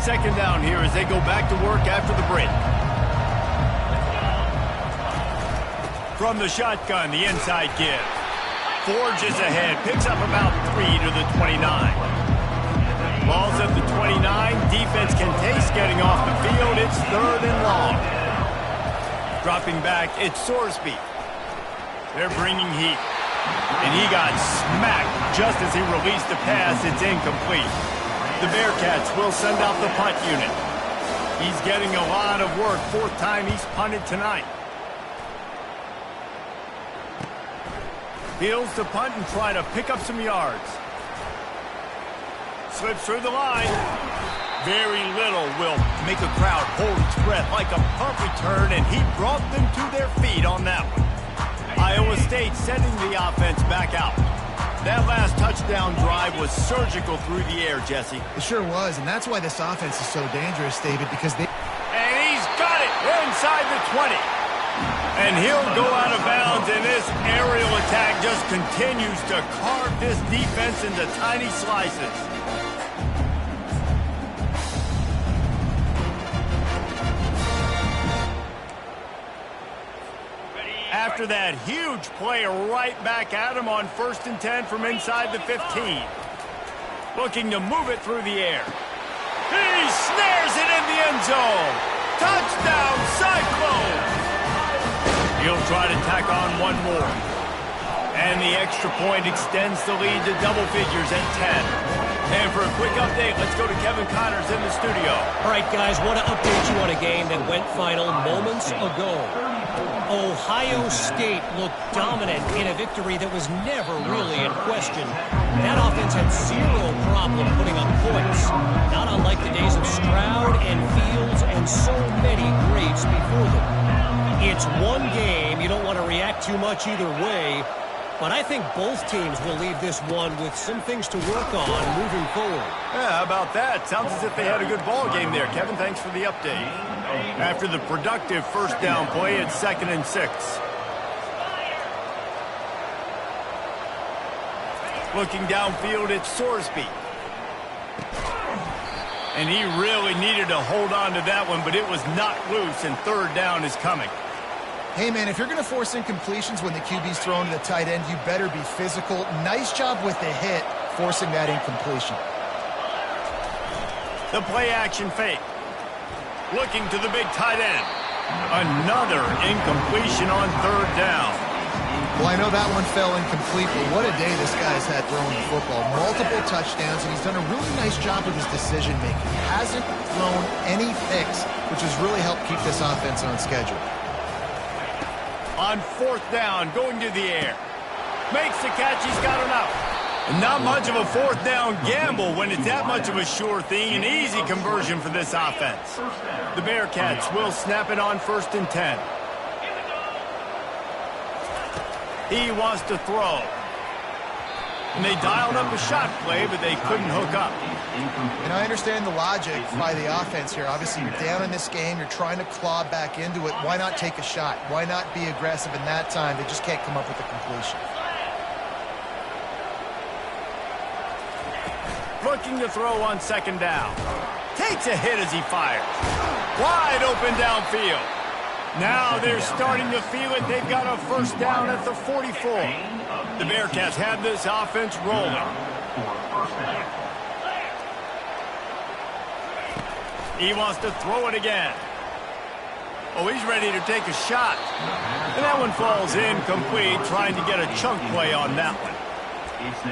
Second down here as they go back to work after the break. From the shotgun, the inside give. Forges ahead, picks up about 3 to the 29. Ball's at the 29. Defense can taste getting off the field. It's third and long. Dropping back, it's Sorsby. They're bringing heat. And he got smacked just as he released the pass. It's incomplete. The Bearcats will send out the punt unit. He's getting a lot of work. Fourth time he's punted tonight. Heels to punt and try to pick up some yards. Slips through the line. Very little will make a crowd hold its breath like a punt return, and he brought them to their feet on that one. Iowa State sending the offense back out. That last touchdown drive was surgical through the air, Jesse.
It sure was, and that's why this offense is so dangerous, David, because they...
And he's got it inside the 20. And he'll go out of bounds, and this aerial attack just continues to carve this defense into tiny slices. After that huge play, right back at him on 1st and 10 from inside the 15. Looking to move it through the air. He snares it in the end zone. Touchdown, Cyclones! He'll try to tack on one more. And the extra point extends the lead to double figures at 10. And for a quick update, let's go to Kevin Connors in the studio.
All right, guys, want to update you on a game that went final moments ago. Ohio State looked dominant in a victory that was never really in question. That offense had zero problem putting up points, not unlike the days of Stroud and Fields and so many greats before them. It's one game. You don't want to react too much either way. But I think both teams will leave this one with some things to work on moving forward.
Yeah, how about that? Sounds as if they had a good ball game there. Kevin, thanks for the update. After the productive first down play, it's 2nd and 6. Looking downfield, it's Sorsby. And he really needed to hold on to that one, but it was knocked loose, and third down is coming.
Hey, man, if you're going to force incompletions when the QB's thrown to the tight end, you better be physical. Nice job with the hit, forcing that incompletion.
The play-action fake. Looking to the big tight end. Another incompletion on third down.
Well, I know that one fell incomplete, but what a day this guy's had throwing the football. Multiple touchdowns, and he's done a really nice job with his decision-making. Hasn't thrown any picks, which has really helped keep this offense on schedule.
On fourth down, going to the air. Makes the catch, he's got enough. Not much of a fourth down gamble when it's that much of a sure thing. An easy conversion for this offense. The Bearcats will snap it on 1st and 10. He wants to throw. And they dialed up a shot play, but they couldn't hook up.
And I understand the logic by the offense here. Obviously, you're down in this game. You're trying to claw back into it. Why not take a shot? Why not be aggressive in that time? They just can't come up with a completion.
Looking to throw on 2nd down. Takes a hit as he fires. Wide open downfield. Now they're starting to feel it. They've got a 1st down at the 44. The Bearcats have this offense rolling. He wants to throw it again. Oh, he's ready to take a shot. And that one falls incomplete, trying to get a chunk play on that one.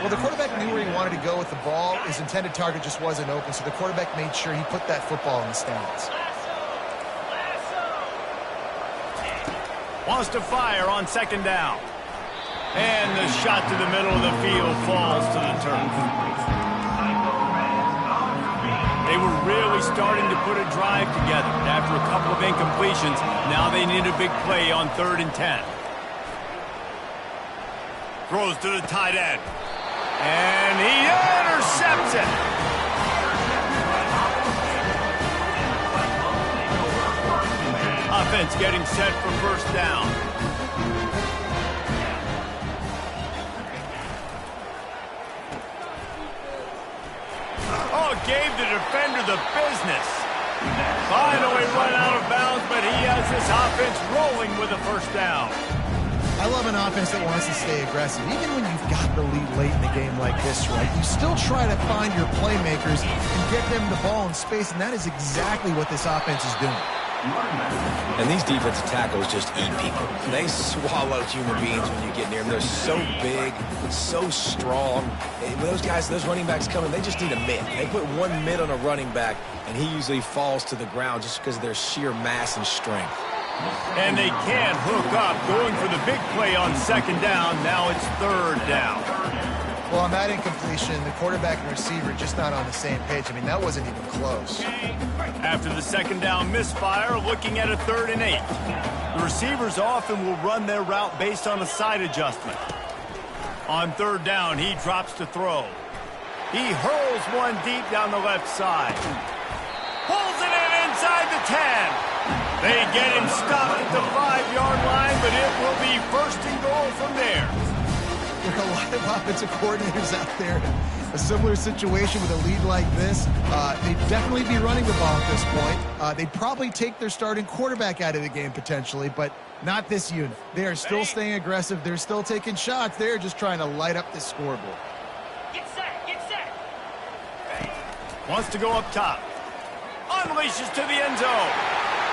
Well, the quarterback knew where he wanted to go with the ball. His intended target just wasn't open, so the quarterback made sure he put that football in the stands.
Wants to fire on 2nd down. And the shot to the middle of the field falls to the turf. They were really starting to put a drive together. After a couple of incompletions, now they need a big play on 3rd and 10. Throws to the tight end. And he intercepts it. Offense getting set for 1st down. Oh, gave the defender the business. Finally run out of bounds, but he has this offense rolling with a 1st down.
I love an offense that wants to stay aggressive. Even when you've got the lead late in the game like this, right, you still try to find your playmakers and get them the ball in space, and that is exactly what this offense is doing.
And these defensive tackles just eat people. They swallow human beings when you get near them. They're so big, so strong. When those guys, those running backs come in, they just need a mid. They put one mid on a running back, and he usually falls to the ground just because of their sheer mass and strength.
And they can't hook up. Going for the big play on 2nd down. Now it's 3rd down.
Well, on that incompletion, the quarterback and receiver just not on the same page. I mean, that wasn't even close.
After the 2nd down misfire, looking at a 3rd and 8. The receivers often will run their route based on a side adjustment. On 3rd down, he drops to throw. He hurls one deep down the left side. Pulls it in inside the 10. They get him stopped at the 5-yard line, but it will be 1st and goal from there.
There are a lot of offensive coordinators out there in a similar situation with a lead like this. They'd definitely be running the ball at this point. They'd probably take their starting quarterback out of the game potentially, but not this unit. They are still staying aggressive. They're still taking shots. They're just trying to light up the scoreboard.
Get set, get set.
Wants to go up top. Unleashes to the end zone.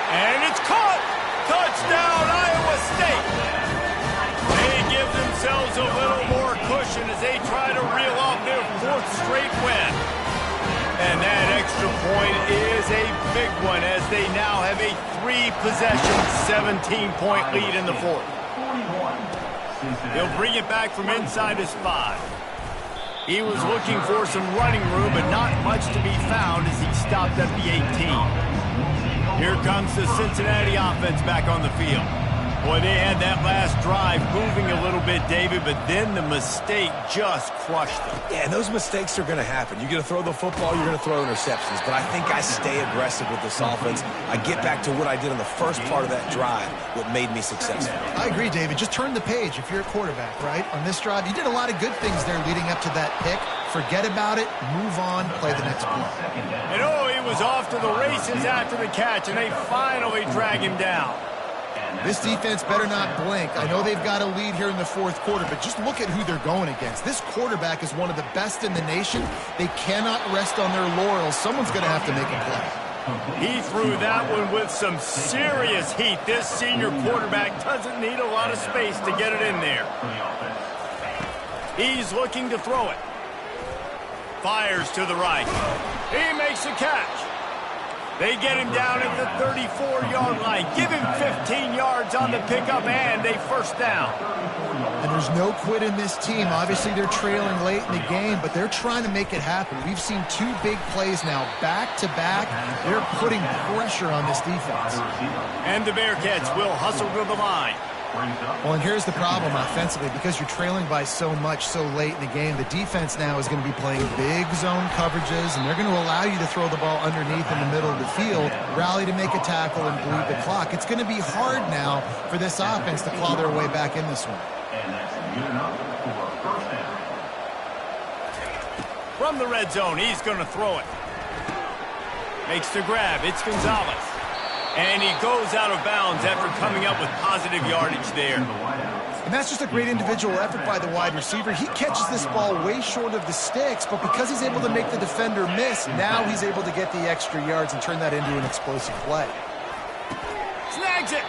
And it's caught. Touchdown, Iowa State. They give themselves a little more cushion as they try to reel off their 4th straight win. And that extra point is a big one as they now have a 3-possession, 17-point lead in the 4th. He'll bring it back from inside his 5. He was looking for some running room, but not much to be found as he stopped at the 18. Here comes the Cincinnati offense back on the field. Boy, they had that last drive moving a little bit, David, but then the mistake just crushed them.
Yeah, and those mistakes are going to happen. You're going to throw the football, you're going to throw interceptions, but I think I stay aggressive with this offense. I get back to what I did in the first part of that drive, what made me successful.
I agree, David. Just turn the page if you're a quarterback, right? On this drive, you did a lot of good things there leading up to that pick. Forget about it, move on, play the next play.
And oh, he was off to the races after the catch, and they finally drag him down.
This defense better not blink. I know they've got a lead here in the 4th quarter, but just look at who they're going against. This quarterback is one of the best in the nation. They cannot rest on their laurels. Someone's going to have to make a play.
He threw that one with some serious heat. This senior quarterback doesn't need a lot of space to get it in there. He's looking to throw it. Fires to the right. He makes a catch. They get him down at the 34-yard line. Give him 15 yards on the pickup and a first down.
And there's no quit in this team. Obviously, they're trailing late in the game, but they're trying to make it happen. We've seen two big plays now, back-to-back. They're putting pressure on this defense.
And the Bearcats will hustle to the line.
Well, and here's the problem offensively. Because you're trailing by so much so late in the game, the defense now is going to be playing big zone coverages, and they're going to allow you to throw the ball underneath in the middle of the field, rally to make a tackle, and bleed the clock. It's going to be hard now for this offense to claw their way back in this one.
And that's good enough for a first down.
From the red zone, he's going to throw it. Makes the grab. It's Gonzalez. And he goes out of bounds after coming up with positive yardage there.
And that's just a great individual effort by the wide receiver. He catches this ball way short of the sticks, but because he's able to make the defender miss, now he's able to get the extra yards and turn that into an explosive play.
Snags it.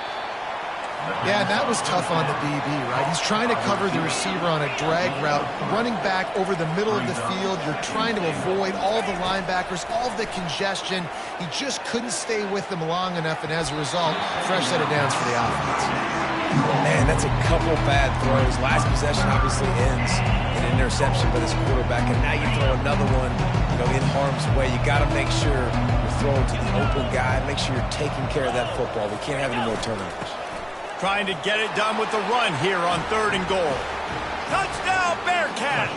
Yeah, and that was tough on the DB, right? He's trying to cover the receiver on a drag route, running back over the middle of the field. You're trying to avoid all the linebackers, all of the congestion. He just couldn't stay with them long enough, and as a result, fresh set of downs for the offense.
Man, that's a couple bad throws. Last possession obviously ends in an interception by this quarterback, and now you throw another one, in harm's way. You got to make sure you're throwing to the open guy. Make sure you're taking care of that football. We can't have any more turnovers.
Trying to get it done with the run here on 3rd and goal. Touchdown, Bearcats!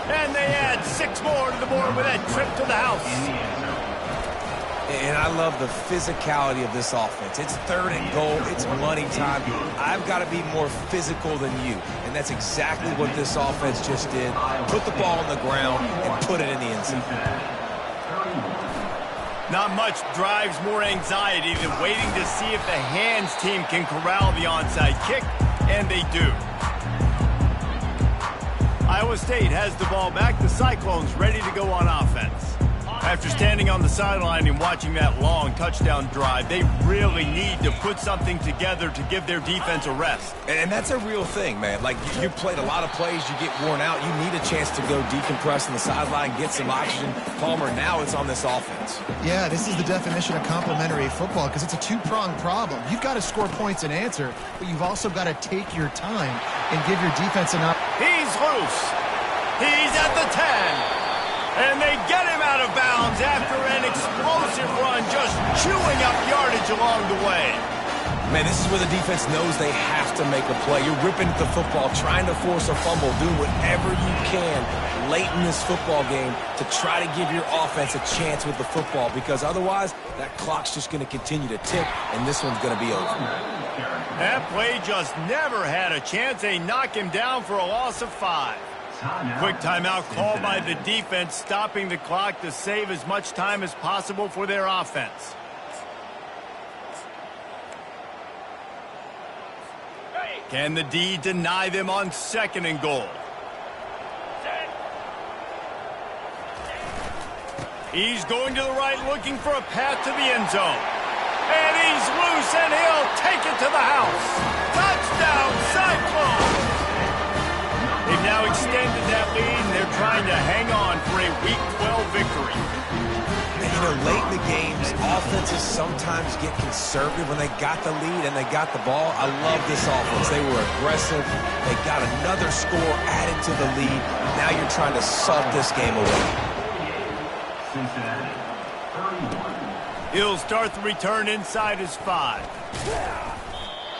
And they add 6 more to the board with that trip to the house.
And I love the physicality of this offense. It's 3rd and goal. It's money time. I've got to be more physical than you. And that's exactly what this offense just did. Put the ball on the ground and put it in the end zone.
Not much drives more anxiety than waiting to see if the hands team can corral the onside kick, and they do. Iowa State has the ball back. The Cyclones ready to go on offense. After standing on the sideline and watching that long touchdown drive, they really need to put something together to give their defense a rest.
And that's a real thing, man. Like, you played a lot of plays, you get worn out, you need a chance to go decompress on the sideline, get some oxygen. Palmer, now it's on this offense.
Yeah, this is the definition of complementary football because it's a two-pronged problem. You've got to score points and answer, but you've also got to take your time and give your defense an opportunity.
He's loose. He's at the 10. And they get him out of bounds after an explosive run, just chewing up yardage along the way.
Man, this is where the defense knows they have to make a play. You're ripping at the football, trying to force a fumble, doing whatever you can late in this football game to try to give your offense a chance with the football, because otherwise that clock's just going to continue to tick, and this one's going to be over.
That play just never had a chance. They knock him down for a loss of 5. Quick timeout called by the defense, stopping the clock to save as much time as possible for their offense. Can the D deny them on 2nd and goal? He's going to the right, looking for a path to the end zone. And he's loose, and he'll take it to the house. Touchdown, Cyclones! They've now extended that lead, and they're trying to hang on for a Week 12 victory.
And, late in the games, offenses sometimes get conservative when they got the lead and they got the ball. I love this offense. They were aggressive. They got another score added to the lead. Now you're trying to salt this game away.
He'll start the return inside his 5.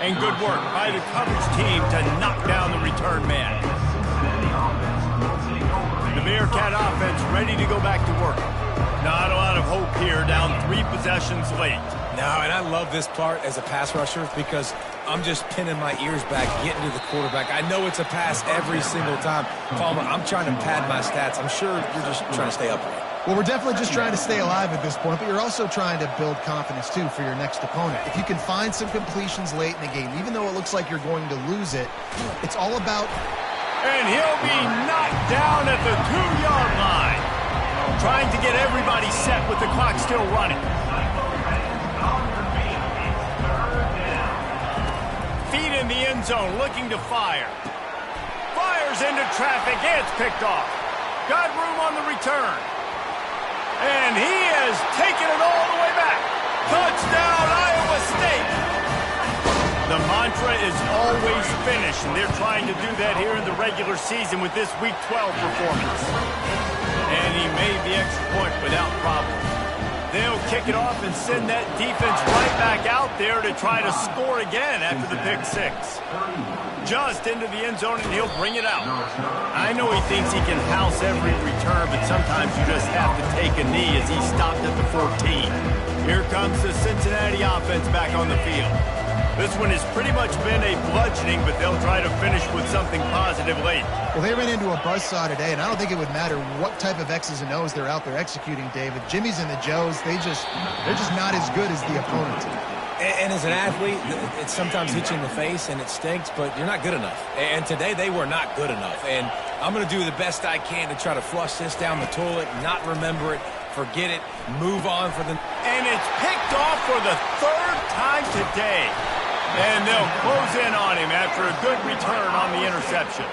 And good work by the coverage team to knock down the return man. The Bearcat offense ready to go back to work. Not a lot of hope here, down 3 possessions late.
No, and I love this part as a pass rusher because I'm just pinning my ears back, getting to the quarterback. I know it's a pass every single time. Palmer, I'm trying to pad my stats. I'm sure you're just trying to stay upright.
Well, we're definitely just trying to stay alive at this point, but you're also trying to build confidence, too, for your next opponent. If you can find some completions late in the game, even though it looks like you're going to lose it, it's all about...
And he'll be knocked down at the 2-yard line. Trying to get everybody set with the clock still running. end zone looking to fire. Fires into traffic. It's picked off. Got room on the return. And he has taken it all the way back. Touchdown, Iowa State. The mantra is always finish, and they're trying to do that here in the regular season with this Week 12 performance. And he made the extra point without problem. They'll kick it off and send that defense right back out there to try to score again after the pick six. Just into the end zone, and he'll bring it out. I know he thinks he can house every return, but sometimes you just have to take a knee as he stopped at the 14. Here comes the Cincinnati offense back on the field. This one has pretty much been a bludgeoning, but they'll try to finish with something positive late.
Well, they ran into a buzzsaw today, and I don't think it would matter what type of X's and O's they're out there executing, David. Jimmy's and the Joes, they're just not as good as the opponent.
And as an athlete, it sometimes hits you in the face and it stinks, but you're not good enough. And today they were not good enough. And I'm going to do the best I can to try to flush this down the toilet, not remember it, forget it, move on for the...
And it's picked off for the third time today. And they'll close in on him after a good return on the interception.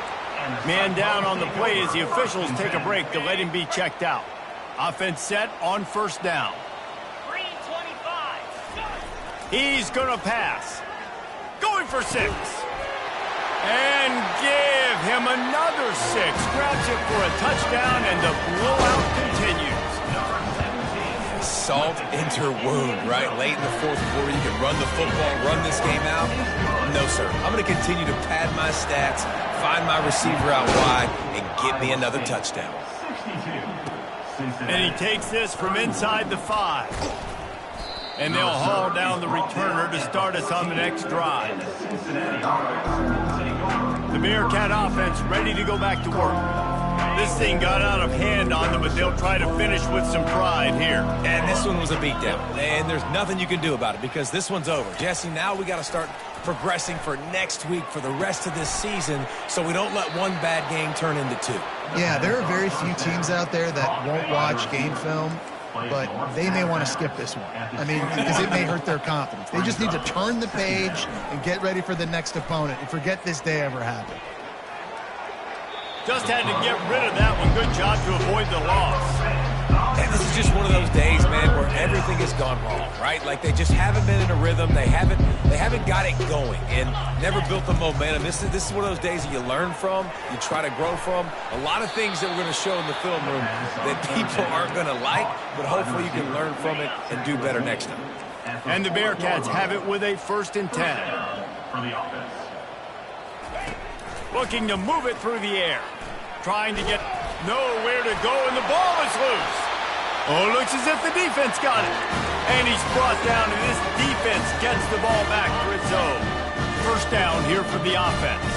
Man down on the play as the officials take a break to let him be checked out. Offense set on first down. He's going to pass. Going for 6. And give him another 6. Grabs it for a touchdown, and the blowout continues.
Salt into wound, right? Late in the fourth quarter, you can run the football, run this game out. No, sir. I'm going to continue to pad my stats, find my receiver out wide, and get me another touchdown.
And he takes this from inside the 5. And they'll haul down the returner to start us on the next drive. The Bearcat offense ready to go back to work. This thing got out of hand on them, but they'll try to finish with some pride here.
And this one was a beatdown. And there's nothing you can do about it because this one's over. Jesse, now we got to start progressing for next week for the rest of this season so we don't let one bad game turn into 2.
Yeah, there are very few teams out there that won't watch game film, but they may want to skip this one. I mean, because it may hurt their confidence. They just need to turn the page and get ready for the next opponent and forget this day ever happened.
Just had to get rid of that one. Good job to avoid the loss.
And this is just one of those days, man, where everything has gone wrong, right? Like they just haven't been in a rhythm. They haven't got it going and never built the momentum. This is one of those days that you learn from, you try to grow from. A lot of things that we're going to show in the film room that people aren't going to like, but hopefully you can learn from it and do better next time.
And the Bearcats have it with a 1st and 10.
For the offense.
Looking to move it through the air. Trying to get nowhere to go, and the ball is loose. Oh, looks as if the defense got it. And he's brought down, and this defense gets the ball back for its own. First down here for the offense.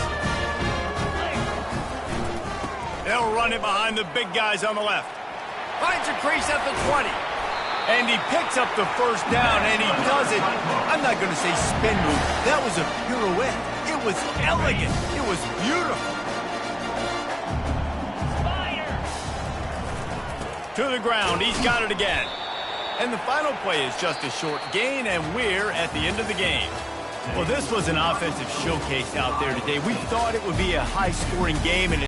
They'll run it behind the big guys on the left. Finds a crease at the 20. And he picks up the first down, and he does it. I'm not going to say spin move. That was a pirouette. It was elegant. It was beautiful. To the ground. He's got it again. And the final play is just a short gain, and we're at the end of the game. Well, this was an offensive showcase out there today. We thought it would be a high-scoring game, and